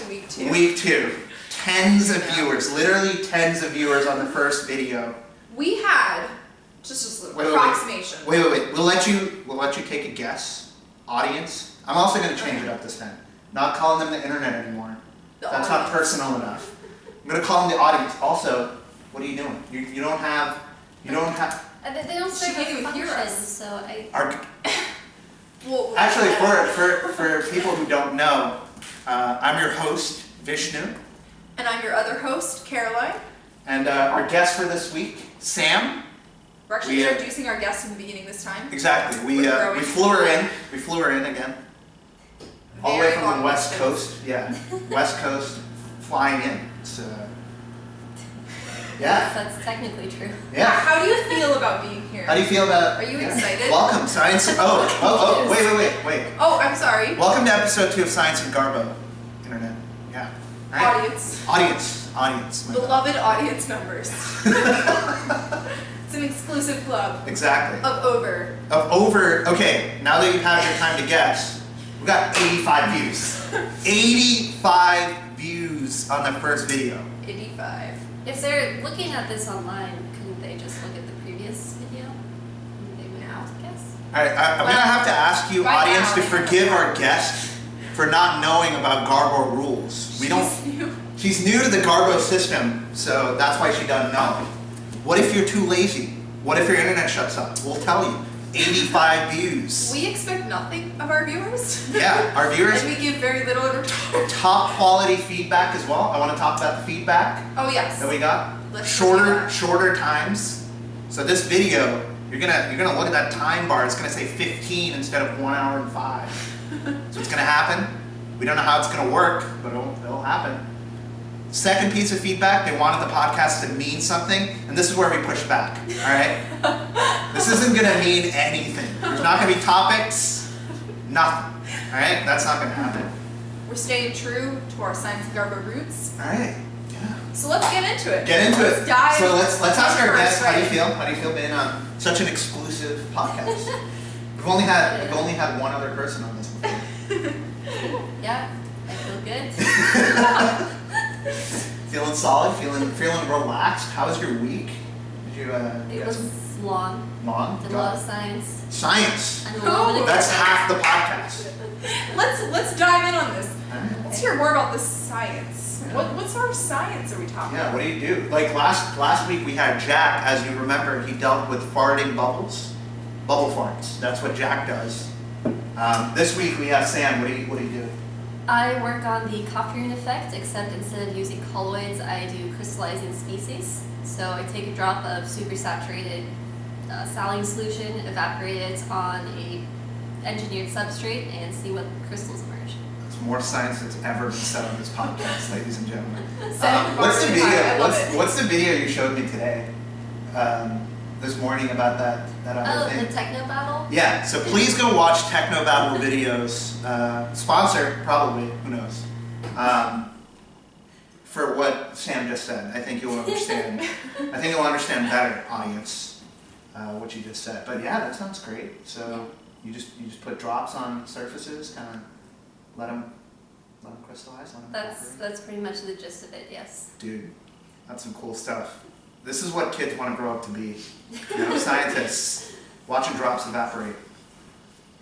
week 2. Week 2. Tens of viewers, literally tens of viewers on the first video. We had just an approximation. Wait. We'll let you take a guess. Audience. I'm also going to change it up this time. Not calling them the internet anymore. That's not personal enough. I'm going to call them the audience. Also, what are you doing? You don't have. They don't serve a function, so I. Well, actually, for people who don't know, I'm your host, Vishnu. And I'm your other host, Caroline. And our guest for this week, Sam. We're actually introducing our guest in the beginning this time. Exactly. We flew her in. We flew her in again. All the way from the West Coast. Yeah. West Coast, flying in. It's, yeah. That's technically true. Yeah. How do you feel about being here? How do you feel about... Are you excited? Welcome, Science... Wait. Oh, I'm sorry. Welcome to episode 2 of Science and Garbo. Internet. Yeah. Right. Audience. Beloved audience members. It's an exclusive club. Exactly. Of over. Okay, now that you've had your time to guess, we got 85 views. 85 views on the first video. 85. If they're looking at this online, couldn't they just look at the previous video? They would have to guess. Alright, I'm going to have to ask you, audience, to forgive our guest for not knowing about Garbo rules. She's new to the Garbo system, so that's why she doesn't know. What if you're too lazy? What if your internet shuts up? We'll tell you. 85 views. We expect nothing of our viewers. Yeah, our viewers. And we give very little in return. Top quality feedback as well. I want to talk about the feedback. Oh yes. That we got. Let's Shorter times. So this video, you're gonna look at that time bar. It's gonna say 15 instead of 1 hour and 5. So it's gonna happen. We don't know how it's gonna work, but it'll happen. Second piece of feedback, they wanted the podcast to mean something, and this is where we push back, all right? This isn't going to mean anything. There's not going to be topics, nothing, all right? That's not going to happen. We're staying true to our Science and Garbo roots. All right, yeah. So let's get into it. Let's dive. So let's ask our guests, right? how do you feel? How do you feel being on such an exclusive podcast? We've only had one other person on this before. Yeah, I feel good. Feeling solid, feeling relaxed. How was your week? Did you? It was long. Long. Did a lot of science. Science. And a little bit of That's half the podcast. Let's dive in on this. Right. Let's hear more about this science. Yeah. What sort of science are we talking Yeah. about? What do you do? Like last week we had Jack. As you remember, he dealt with farting bubble farts. That's what Jack does. This week we have Sam. What do you do? I work on the Coffee effect, except instead of using colloids, I do crystallizing species. So I take a drop of supersaturated saline solution, evaporate it on a engineered substrate, and see what crystals emerge. It's more science that's ever been said on this podcast, ladies and gentlemen. What's the video? What's the video you showed me today? This morning about that other thing. The techno battle? Yeah, so please go watch Techno Battle videos. Sponsor, probably, who knows. For what Sam just said. I think you'll understand. I think you'll understand better, audience, what you just said. But yeah, that sounds great. So you just put drops on surfaces, kind of let them crystallize. That's pretty much the gist of it, yes. Dude, that's some cool stuff. This is what kids want to grow up to be. You know, scientists watching drops evaporate.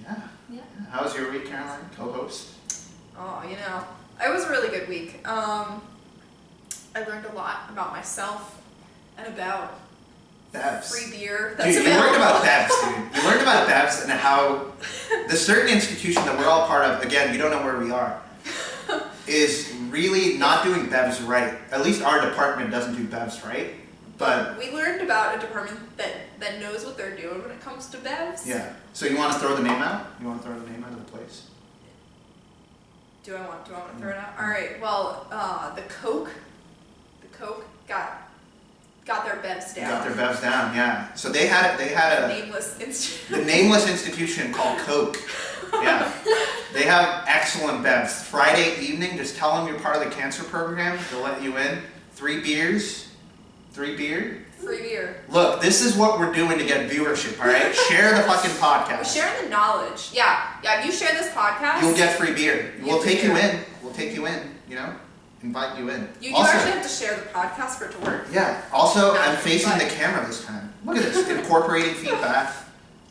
Yeah. How was your week, Caroline? Co-host. Oh, it was a really good week. I learned a lot about myself and about Bevs. free beer. Dude, you learned about Bevs, dude. You learned about Bevs and how the certain institution that we're all part of, again, we don't know where we are, is really not doing Bevs right. At least our department doesn't do Bevs right. But we learned about a department that knows what they're doing when it comes to Bevs. Yeah. So you want to throw the name out? You want to throw the name out of the place? Do I want to throw it out? All right. Well, the Coke got their Bevs down. Got their Bevs down, yeah. So they had a nameless institution. The nameless institution called Coke. Yeah. They have excellent Bevs. Friday evening, just tell them you're part of the cancer program. They'll let you in. 3 beers. 3 beer? Free beer. Look, this is what we're doing to get viewership, all right? Share the fucking podcast. We're sharing the knowledge. Yeah. If you share this podcast, you'll get free beer. We'll take you in. We'll take you in. you know, invite you in. You Also, actually have to share the podcast for it to work. yeah. Also, Not I'm facing but- the camera this time. Look at this, incorporating feedback.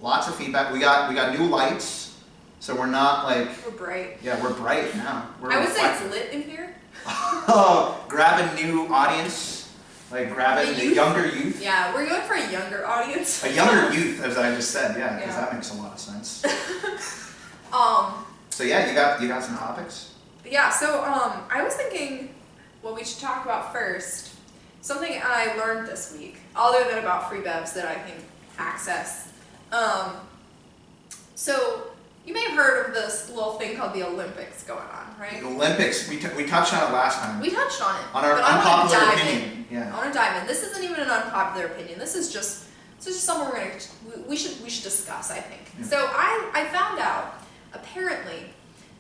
Lots of feedback. We got new lights, so we're not like. We're bright. Yeah, we're bright now. We're I would say it's reflective. lit in here. Oh, grab a new audience, like grab A a youth? younger youth. Yeah, we're going for a younger audience. A younger youth, as I just said, yeah, because Yeah. that makes a lot of sense. So yeah, you got some topics. Yeah, so I was thinking what we should talk about first. Something I learned this week, other than about free bevs that I can access. So you may have heard of this little thing called the Olympics going on, right? The Olympics, we touched on it last time. We touched on it. On our but I wanna unpopular dive opinion. in. Yeah. I want to dive in. This isn't even an unpopular opinion. This is just something we should discuss. I think. Yeah. So I found out apparently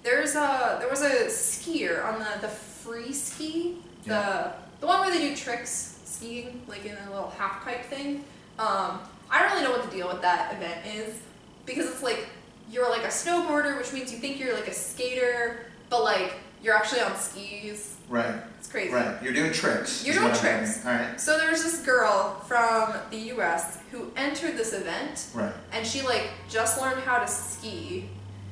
there was a skier on the free ski, the one where they do tricks skiing like in a little half pipe thing. I don't really know what the deal with that event is because it's like you're like a snowboarder, which means you think you're like a skater, but like you're actually on skis. Right. It's crazy. Right. You're doing tricks. You're is doing what I'm tricks. hearing. All right. So there's this girl from the U.S. who entered this event, Right. and she like just learned how to ski,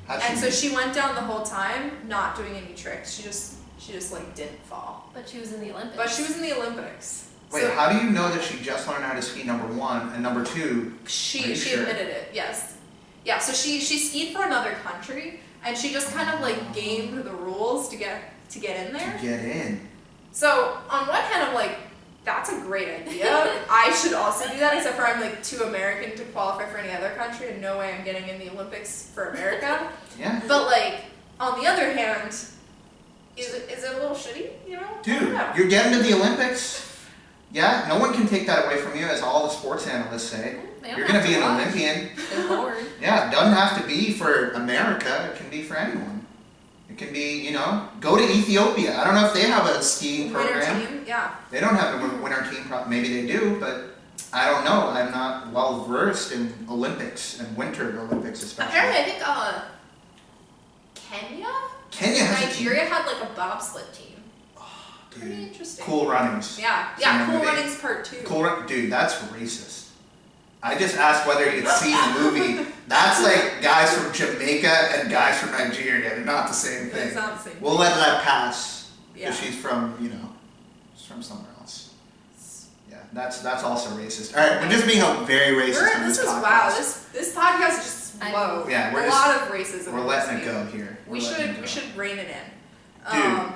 How'd and she so she went down the whole time not doing any tricks. She just like didn't fall, But she was in the Olympics. but she was in the Olympics. Wait, So how do you know that she just learned how to ski? Number one, and number two. Are she you sure? admitted it. Yes. Yeah. So she skied for another country, and she just kind of like gamed the rules to get in there. To get in. So on one hand, I'm like, that's a great idea. I should also do that, except for I'm like too American to qualify for any other country, and no way I'm getting in the Olympics for America. Yeah. But like, on the other hand, is it a little shitty? You know? I don't Dude, know. you're getting to the Olympics. Yeah, no one can take that away from you, as all the sports analysts say. They don't You're gonna have be to an watch. Olympian. They're bored. Yeah, it doesn't have to be for America. It can be for anyone. It can be, you know, go to Ethiopia. I don't know if they have a skiing Winter program. team, yeah. They don't have a winter team. Maybe they do, but I don't know. I'm not well versed in Olympics and winter Olympics especially. Apparently, I think Kenya, Kenya has a team. Nigeria had like a bobsled team. Pretty Dude, interesting. cool runnings. Yeah, Seen that Cool movie? Runnings Part 2. Dude, that's racist. I just asked whether you'd seen the movie. That's like guys from Jamaica and guys from Nigeria. They're not the same thing. It's not the same. We'll let that pass. Yeah. Because she's from, you know, she's from somewhere else. Yeah, that's also racist. All right, we're just being a very racist on This this is podcast. wow. This podcast is just I- whoa. Yeah, we're a just- lot of racism. We're in letting this it go week. here. We should rein it in. Dude,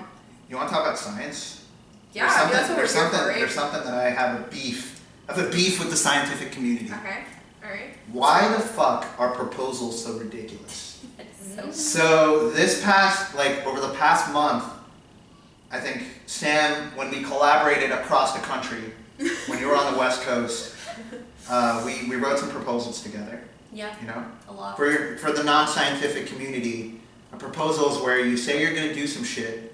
you want to talk about science? Yeah, I mean, that's what we're here for, right? There's something that I have a beef. I have a beef with the scientific community. Okay. All right. Why the fuck are proposals so ridiculous? That's so So over the past month, I think Sam, when we collaborated across the country, when you were on the West Coast, we wrote some proposals together. yeah, You know, a lot. for the non-scientific community, a proposal is where you say you're going to do some shit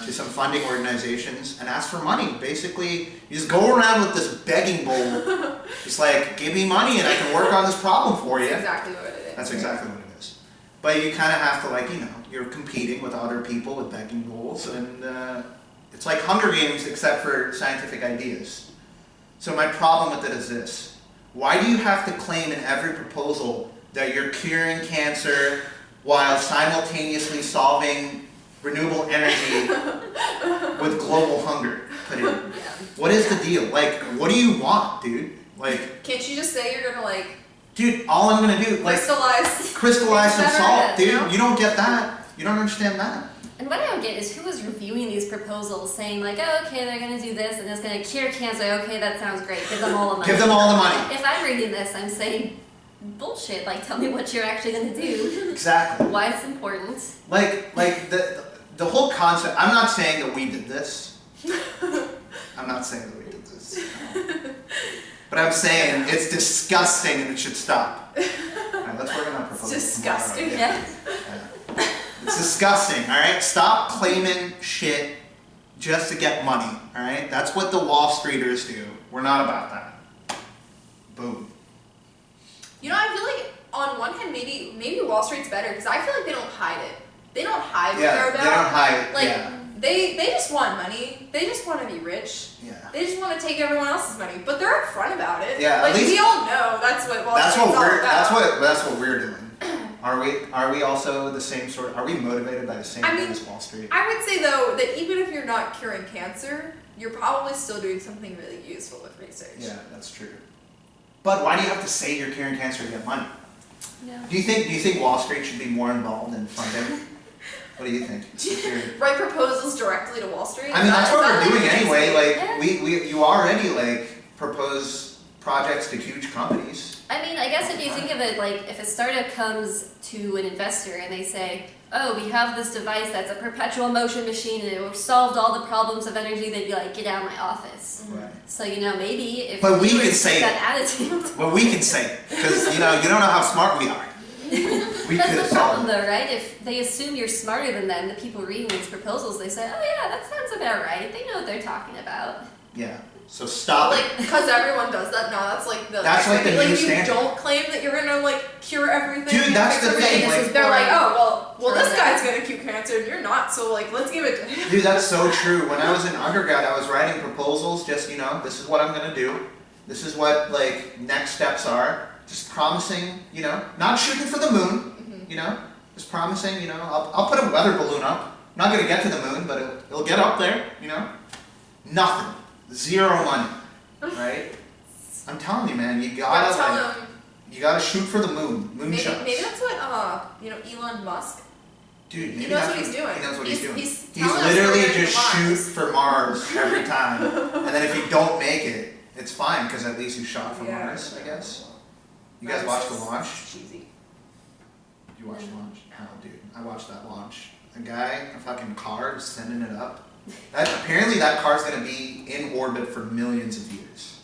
to some funding organizations and ask for money. Basically, you just go around with this begging bowl, just like, give me money and I can work on this problem for you. That's exactly what it is. That's exactly what it is. But you kind of have to, like, you know, you're competing with other people with begging bowls, and it's like Hunger Games except for scientific ideas. So my problem with it is this. Why do you have to claim in every proposal that you're curing cancer while simultaneously solving renewable energy with global hunger put in? Yeah. What is the deal? Like, what do you want, dude? Like, Can't you just say you're gonna like dude, all I'm gonna do, like, crystallize some Better, salt, dude. you know? You don't get that. You don't understand that. And what I don't get is who was reviewing these proposals saying like, oh, okay, they're going to do this and it's going to cure cancer. Okay, that sounds great. Give them all the money. Give them all the money. If I'm reading this, I'm saying bullshit. Like, tell me what you're actually going to do. Exactly. Why it's important. Like the whole concept. I'm not saying that we did this. I'm not saying that we did this. But I'm saying it's disgusting and it should stop. All right, let's work on that proposal. It's disgusting. tomorrow. Yeah. Yeah. It's disgusting, all right? Stop claiming shit just to get money, all right? That's what the Wall Streeters do. We're not about that. Boom. You know, I feel like on one hand maybe Wall Street's better because I feel like they don't hide it. They don't hide what Yeah, they're they about. don't hide. Like, yeah. they just want money. They just want to be rich. Yeah. They just want to take everyone else's money, but they're upfront about it. Yeah, at like least- we all know that's what Wall That's Street's what all we're. about. That's what we're doing. Are we also the same sort? Are we motivated by the same thing as Wall Street? I would say though that even if you're not curing cancer, you're probably still doing something really useful with research. Yeah, that's true. But why do you have to say you're curing cancer to get money? No. Do you think Wall Street should be more involved in funding? What do you think? What's your- Write proposals directly to Wall Street. I mean, that's what Is that we're doing what anyway. Yeah. Like you already like propose projects to huge companies. I mean, I guess if you think of it, like, if a startup comes to an investor and they say, oh, we have this device that's a perpetual motion machine and it solved all the problems of energy, they'd be like, get out of my office. Right. So, maybe if But we you could would say take that attitude. Well, we can say it because you don't know how smart we are. We That's could the solve problem it. though, right? If they assume you're smarter than them, the people reading these proposals, they say, oh yeah, that sounds about right. They know what they're talking about. Yeah. So stop it. Like, because everyone does that now, that's like the That's like the new if you standard. don't claim that you're gonna like cure everything. Dude, that's the everything, thing, like- they're like, oh well, Throw this it guy's out. gonna cure cancer and you're not, so like let's give it to him. Dude, that's so true. When I was in undergrad, I was writing proposals. Just this is what I'm gonna do. This is what like next steps are. Just promising, not shooting for the moon. Just promising. I'll put a weather balloon up. I'm not gonna get to the moon, but it'll get up there. Nothing. Zero money. Right? I'm telling you, man. You gotta Tell like, him you gotta shoot for the moon. maybe Moonshots. that's what Elon Musk. Dude, He maybe knows that's what he's doing. He knows what he's doing. He's He's telling us literally we're gonna just go to shoot Mars. for Mars every time, and then if you don't make it, it's fine because at least you shot for Yeah. Mars, I guess. You guys That's watched the just launch? Cheesy. You watched the launch? Oh, dude, I watched that launch. A guy, a fucking car, is sending it up. Apparently, that car's gonna be in orbit for millions of years.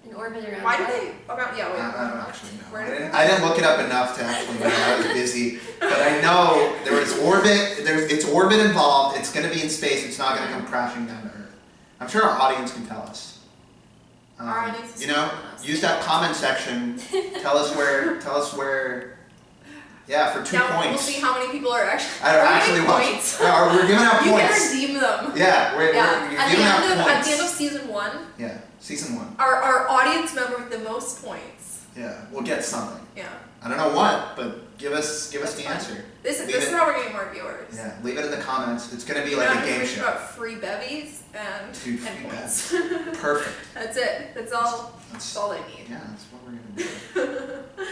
In orbit around. Why do what? they? Yeah, wait. I don't actually know. Where I did didn't, they- I didn't look it up enough to actually know. I was busy. But I know there was orbit. It's orbit involved. It's going to be in space. It's not going to come crashing down to Earth. I'm sure our audience can tell us. Our audience is telling us. Use that comment section. Tell us where. Yeah, for 2 Now points. we'll see how many people are actually. I don't actually giving watch. points. We're giving out You can points. redeem them. Yeah, we're Yeah. giving out points. At the end of season 1, Yeah, season 1. our audience member with the most points. Yeah, we'll get something. Yeah. I don't know what, but give us That's the fine. answer. This Leave is it- how we're getting more viewers. Yeah, leave it in the comments. It's gonna be We're like not a game information show. about free bevies and Dude, free points. Perfect. That's it. That's all. That's That's all I need. yeah, that's what we're gonna do.